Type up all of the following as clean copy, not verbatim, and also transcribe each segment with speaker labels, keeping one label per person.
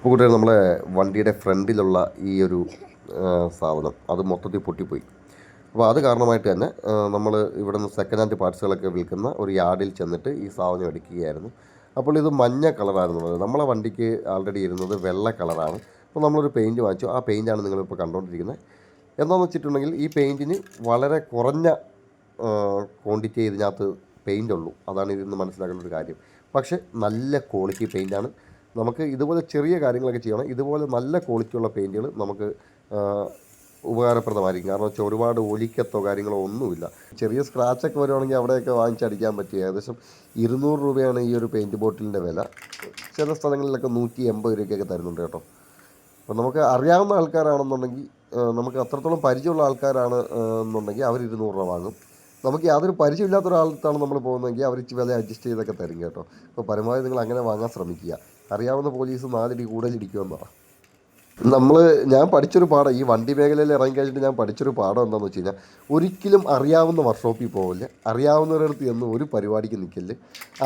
Speaker 1: കൂട്ടുകാർ നമ്മളെ വണ്ടിയുടെ ഫ്രണ്ടിലുള്ള ഈ ഒരു സാധനം അത് മൊത്തത്തിൽ പൊട്ടിപ്പോയി. അപ്പോൾ അത് കാരണമായിട്ട് തന്നെ നമ്മൾ ഇവിടെ നിന്ന് സെക്കൻഡ് ഹാൻഡ് പാർട്സുകളൊക്കെ വിൽക്കുന്ന ഒരു യാർഡിൽ ചെന്നിട്ട് ഈ സാധനം എടുക്കുകയായിരുന്നു. അപ്പോൾ ഇത് മഞ്ഞ കളറായിരുന്നുള്ളത്. നമ്മളെ വണ്ടിക്ക് ആൾറെഡി ഇരുന്നത് വെള്ള കളറാണ്. അപ്പോൾ നമ്മളൊരു പെയിൻറ്റ് വാങ്ങിച്ചു. ആ പെയിൻറ്റാണ് നിങ്ങളിപ്പോൾ കണ്ടുകൊണ്ടിരിക്കുന്നത്. എന്താണെന്ന് വെച്ചിട്ടുണ്ടെങ്കിൽ ഈ പെയിൻറ്റിന് വളരെ കുറഞ്ഞ ക്വാണ്ടിറ്റി ഇതിനകത്ത് പെയിൻ്റ് ഉള്ളൂ. അതാണ് ഇതിന്ന് മനസ്സിലാക്കേണ്ട ഒരു കാര്യം. പക്ഷേ നല്ല ക്വാളിറ്റി പെയിൻറ്റാണ്. നമുക്ക് ഇതുപോലെ ചെറിയ കാര്യങ്ങളൊക്കെ ചെയ്യണം. ഇതുപോലെ നല്ല ക്വാളിറ്റിയുള്ള പെയിൻറ്റുകൾ നമുക്ക് ഉപകാരപ്രദമായിരിക്കും. കാരണം വെച്ചാൽ ഒരുപാട് ഒലിക്കത്തോ കാര്യങ്ങളോ ഒന്നുമില്ല. ചെറിയ സ്ക്രാച്ചൊക്കെ വരുവാണെങ്കിൽ അവിടെയൊക്കെ വാങ്ങിച്ചടിക്കാൻ പറ്റും. ഏകദേശം 200 രൂപയാണ് ഈ ഒരു പെയിൻറ്റ് ബോട്ടിലിൻ്റെ വില. ചില സ്ഥലങ്ങളിലൊക്കെ 180 രൂപയ്ക്കൊക്കെ തരുന്നുണ്ട് കേട്ടോ. അപ്പോൾ നമുക്ക് അറിയാവുന്ന ആൾക്കാരാണെന്നുണ്ടെങ്കിൽ, നമുക്ക് അത്രത്തോളം പരിചയമുള്ള ആൾക്കാരാണ് എന്നുണ്ടെങ്കിൽ അവർ 200 രൂപ വാങ്ങും. നമുക്ക് യാതൊരു പരിചയമില്ലാത്ത ഒരാളത്താണ് നമ്മൾ പോകുന്നതെങ്കിൽ അവർ വില അഡ്ജസ്റ്റ് ചെയ്തൊക്കെ തരും കേട്ടോ. അപ്പോൾ പരമാവധി നിങ്ങൾ അങ്ങനെ വാങ്ങാൻ ശ്രമിക്കുക. അറിയാവുന്ന പോലീസ് 4 അടി കൂടുതലിരിക്കുമെന്നാണ്. ഞാൻ പഠിച്ചൊരു പാഠം, ഈ വണ്ടി മേഖലയിൽ ഇറങ്ങിക്കഴിഞ്ഞിട്ട് ഞാൻ പഠിച്ചൊരു പാഠം എന്താണെന്ന് വെച്ച് കഴിഞ്ഞാൽ, ഒരിക്കലും അറിയാവുന്ന വർക്ക്ഷോപ്പിൽ പോകില്ല. അറിയാവുന്നവരടുത്ത് ചെന്ന് ഒരു പരിപാടിക്ക് നിൽക്കില്ല.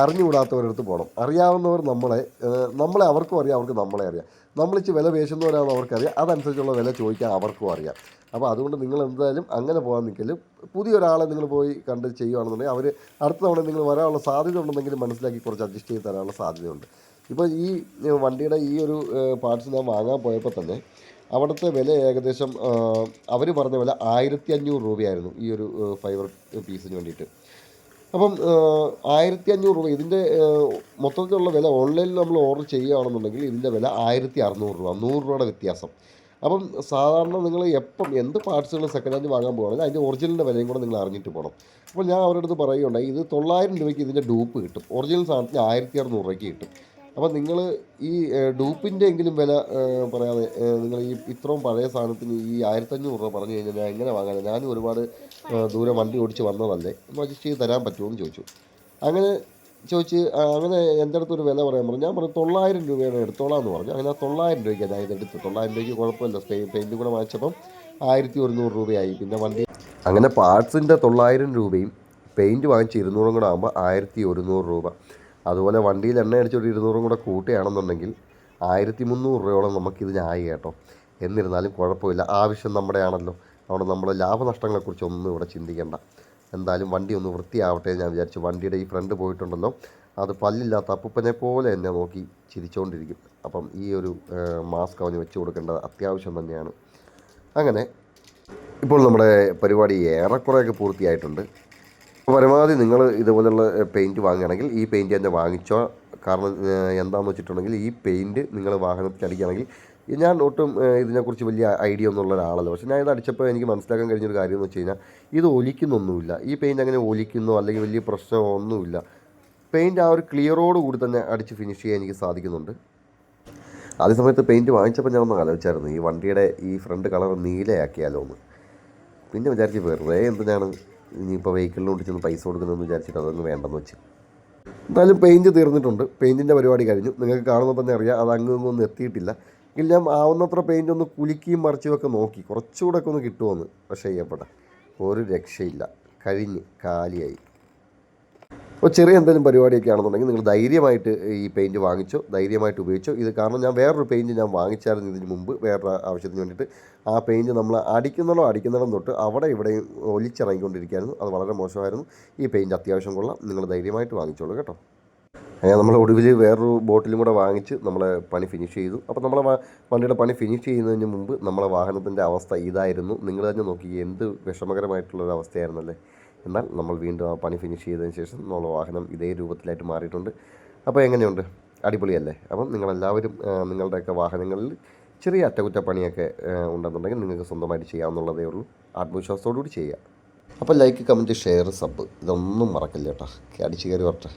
Speaker 1: അറിഞ്ഞുകൂടാത്തവരടുത്ത് പോകണം. അറിയാവുന്നവർ നമ്മളെ അവർക്കും അറിയാം, അവർക്ക് നമ്മളെ അറിയാം. നമ്മളിച്ച് വില പേശുന്നവരാണെന്ന് അവർക്കറിയാം. അതനുസരിച്ചുള്ള വില ചോദിക്കാൻ അവർക്കും അറിയാം. അപ്പോൾ അതുകൊണ്ട് നിങ്ങൾ എന്തായാലും അങ്ങനെ പോകാൻ നിൽക്കല്. പുതിയൊരാളെ നിങ്ങൾ പോയി കണ്ട് ചെയ്യുകയാണെന്നുണ്ടെങ്കിൽ അവർ അടുത്ത തവണ നിങ്ങൾ വരാനുള്ള സാധ്യത ഉണ്ടെന്നെങ്കിലും മനസ്സിലാക്കി കുറച്ച് അഡ്ജസ്റ്റ് ചെയ്ത് തരാനുള്ള സാധ്യതയുണ്ട്. ഇപ്പോൾ ഈ വണ്ടിയുടെ ഈ ഒരു പാർട്സ് ഞാൻ വാങ്ങാൻ പോയപ്പോൾ തന്നെ അവിടുത്തെ വില ഏകദേശം അവർ പറഞ്ഞ വില 1500 രൂപയായിരുന്നു ഈ ഒരു ഫൈബർ പീസിന് വേണ്ടിയിട്ട്. അപ്പം 1500 രൂപ ഇതിൻ്റെ മൊത്തത്തിലുള്ള വില. ഓൺലൈനിൽ നമ്മൾ ഓർഡർ ചെയ്യുകയാണെന്നുണ്ടെങ്കിൽ ഇതിൻ്റെ വില 1600 രൂപ, 100 രൂപയുടെ വ്യത്യാസം. അപ്പം സാധാരണ നിങ്ങൾ എന്ത് പാർട്സുകൾ സെക്കൻഡ് ഹാൻഡ് വാങ്ങാൻ പോകുകയാണെങ്കിൽ അതിൻ്റെ ഒറിജിനലിൻ്റെ വിലയും കൂടെ നിങ്ങൾ അറിഞ്ഞിട്ട് പോകണം. അപ്പോൾ ഞാൻ അവരുടെ അടുത്ത് പറയുകയുണ്ടായി, ഇത് 900 രൂപയ്ക്ക് ഇതിൻ്റെ ഡൂപ്പ് കിട്ടും, ഒറിജിനൽ സാധനത്തിന് 1600 രൂപയ്ക്ക് കിട്ടും. അപ്പോൾ നിങ്ങൾ ഈ ഡൂപ്പിൻ്റെ എങ്കിലും വില പറയാതെ നിങ്ങൾ ഈ ഇത്രയും പഴയ സാധനത്തിന് ഈ 1500 രൂപ പറഞ്ഞു കഴിഞ്ഞാൽ ഞാൻ എങ്ങനെ വാങ്ങാൻ? ഞാനും ഒരുപാട് ദൂരെ വണ്ടി ഓടിച്ച് വന്നതല്ലേ, ഒന്ന് അഡ്ജസ്റ്റ് ചെയ്ത് തരാൻ പറ്റുമോ എന്ന് ചോദിച്ചു. അങ്ങനെ അങ്ങനെ എൻ്റെ അടുത്തൊരു വില പറയാൻ പറഞ്ഞു. ഞാൻ പറഞ്ഞു 900 രൂപയാണ് എടുത്തോളാം എന്ന് പറഞ്ഞു. അങ്ങനെ 900 രൂപയ്ക്ക് ഞാൻ ഇതെടുത്ത്. 900 രൂപയ്ക്ക് കുഴപ്പമില്ല. പെയിൻറ്റും കൂടെ വാങ്ങിച്ചപ്പം 1100 രൂപയായി. പിന്നെ വണ്ടി അങ്ങനെ പാർട്സിൻ്റെ 900 രൂപയും പെയിൻറ്റ് വാങ്ങിച്ച് 200 കൂടെ ആകുമ്പോൾ 1100 രൂപ. അതുപോലെ വണ്ടിയിൽ എണ്ണ അടിച്ചൊരു 200 കൂടെ കൂട്ടുകയാണെന്നുണ്ടെങ്കിൽ 1300 രൂപയോളം നമുക്കിതിനായി കേട്ടോ. എന്നിരുന്നാലും കുഴപ്പമില്ല, ആവശ്യം നമ്മുടെ ആണല്ലോ. അവിടെ നമ്മുടെ ലാഭനഷ്ടങ്ങളെക്കുറിച്ചൊന്നും ഇവിടെ ചിന്തിക്കേണ്ട. എന്തായാലും വണ്ടി ഒന്ന് വൃത്തിയാവട്ടെ ഞാൻ വിചാരിച്ചു. വണ്ടിയുടെ ഈ ഫ്രണ്ട് പോയിട്ടുണ്ടല്ലോ, അത് പല്ലില്ലാത്ത അപ്പൂപ്പനെ പോലെ എന്നെ നോക്കി ചിരിച്ചുകൊണ്ടിരിക്കും. അപ്പം ഈ ഒരു മാസ്ക് അവന് വെച്ച് കൊടുക്കേണ്ടത് അത്യാവശ്യം തന്നെയാണ്. അങ്ങനെ ഇപ്പോൾ നമ്മുടെ പരിപാടി ഏറെക്കുറെയൊക്കെ പൂർത്തിയായിട്ടുണ്ട്. പരമാവധി നിങ്ങൾ ഇതുപോലുള്ള പെയിൻറ്റ് വാങ്ങുകയാണെങ്കിൽ ഈ പെയിൻറ്റ് തന്നെ വാങ്ങിച്ചോ. കാരണം എന്താണെന്ന് വെച്ചിട്ടുണ്ടെങ്കിൽ ഈ പെയിൻറ്റ് നിങ്ങൾ വാഹനത്തിൽ അടിക്കുകയാണെങ്കിൽ, ഞാൻ ഒട്ടും ഇതിനെക്കുറിച്ച് വലിയ ഐഡിയ ഒന്നും ഉള്ള ഒരാളല്ല. പക്ഷേ ഞാൻ ഇത് അടിച്ചപ്പോൾ എനിക്ക് മനസ്സിലാക്കാൻ കഴിഞ്ഞൊരു കാര്യം എന്ന് വെച്ച് കഴിഞ്ഞാൽ, ഇത് ഒലിക്കുന്നൊന്നുമില്ല. ഈ പെയിൻറ്റ് അങ്ങനെ ഒലിക്കുന്നോ അല്ലെങ്കിൽ വലിയ പ്രശ്നമോ ഒന്നുമില്ല. പെയിൻറ്റ് ആ ഒരു ക്ലിയറോട് കൂടി തന്നെ അടിച്ച് ഫിനിഷ് ചെയ്യാൻ എനിക്ക് സാധിക്കുന്നുണ്ട്. അതേ സമയത്ത് പെയിൻറ്റ് വാങ്ങിച്ചപ്പോൾ ഞാൻ ഒന്ന് ആലോചിച്ചായിരുന്നു, ഈ വണ്ടിയുടെ ഈ ഫ്രണ്ട് കളർ നീലയാക്കിയാലോ എന്ന്. പിന്നെ വിചാരിച്ച് വെറുതെ എന്തിനാണ് ഇനിയിപ്പോൾ വെഹിക്കിളിന് ഓടിച്ചൊന്ന് പൈസ കൊടുക്കുന്നതെന്ന് വിചാരിച്ചിട്ട് അതൊന്നും വേണ്ടെന്ന് വെച്ച്. എന്തായാലും പെയിൻറ്റ് തീർന്നിട്ടുണ്ട്. പെയിൻറ്റിൻ്റെ പരിപാടി കഴിഞ്ഞു. നിങ്ങൾക്ക് കാണുമ്പോൾ തന്നെ അറിയാം അത് അങ്ങൊന്നും എത്തിയിട്ടില്ല. ഞാൻ ആവുന്നത്ര പെയിൻ്റ് ഒന്ന് കുലുക്കിയും മറിച്ചുമൊക്കെ നോക്കി കുറച്ചുകൂടെ ഒക്കെ ഒന്ന് കിട്ടുമെന്ന്. പക്ഷേ ചെയ്യപ്പെടാം, ഒരു രക്ഷയില്ല, കഴിഞ്ഞ് കാലിയായി. അപ്പോൾ ചെറിയ എന്തെങ്കിലും പരിപാടിയൊക്കെ ആണെന്നുണ്ടെങ്കിൽ നിങ്ങൾ ധൈര്യമായിട്ട് ഈ പെയിൻറ്റ് വാങ്ങിച്ചോ, ധൈര്യമായിട്ട് ഉപയോഗിച്ചോ. ഇത് കാരണം ഞാൻ വേറൊരു പെയിൻറ്റ് ഞാൻ വാങ്ങിച്ചായിരുന്നു ഇതിന് മുമ്പ് വേറൊരു ആവശ്യത്തിന് വേണ്ടിയിട്ട്. ആ പെയിൻറ്റ് നമ്മൾ അടിക്കുന്നിടം തൊട്ട് അവിടെ ഇവിടെയും ഒലിച്ചിറങ്ങിക്കൊണ്ടിരിക്കുകയായിരുന്നു. അത് വളരെ മോശമായിരുന്നു. ഈ പെയിൻറ്റ് അത്യാവശ്യം കൊള്ളാം, നിങ്ങൾ ധൈര്യമായിട്ട് വാങ്ങിച്ചോളൂ കേട്ടോ. അങ്ങനെ നമ്മൾ ഒടുവിൽ വേറൊരു ബോട്ടിലും കൂടെ വാങ്ങിച്ച് നമ്മളെ പണി ഫിനിഷ് ചെയ്തു. അപ്പോൾ നമ്മളെ വണ്ടിയുടെ പണി ഫിനിഷ് ചെയ്യുന്നതിന് മുമ്പ് നമ്മളെ വാഹനത്തിൻ്റെ അവസ്ഥ ഇതായിരുന്നു. നിങ്ങൾ തന്നെ നോക്കി, എന്ത് വിഷമകരമായിട്ടുള്ളൊരു അവസ്ഥയായിരുന്നല്ലേ. എന്നാൽ നമ്മൾ വീണ്ടും ആ പണി ഫിനിഷ് ചെയ്തതിന് ശേഷം നമ്മളെ വാഹനം ഇതേ രൂപത്തിലായിട്ട് മാറിയിട്ടുണ്ട്. അപ്പോൾ എങ്ങനെയുണ്ട്? അടിപൊളിയല്ലേ? അപ്പം നിങ്ങളെല്ലാവരും നിങ്ങളുടെയൊക്കെ വാഹനങ്ങളിൽ ചെറിയ അറ്റകുറ്റപ്പണിയൊക്കെ ഉണ്ടെന്നുണ്ടെങ്കിൽ നിങ്ങൾക്ക് സ്വന്തമായിട്ട് ചെയ്യാവുന്നുള്ളതേ ഉള്ളൂ. ആത്മവിശ്വാസത്തോടുകൂടി ചെയ്യുക. അപ്പോൾ ലൈക്ക്, കമൻറ്റ്, ഷെയർ, സബ് ഇതൊന്നും മറക്കില്ല കേട്ടോ. അടിച്ച് കയറി വരട്ടെ.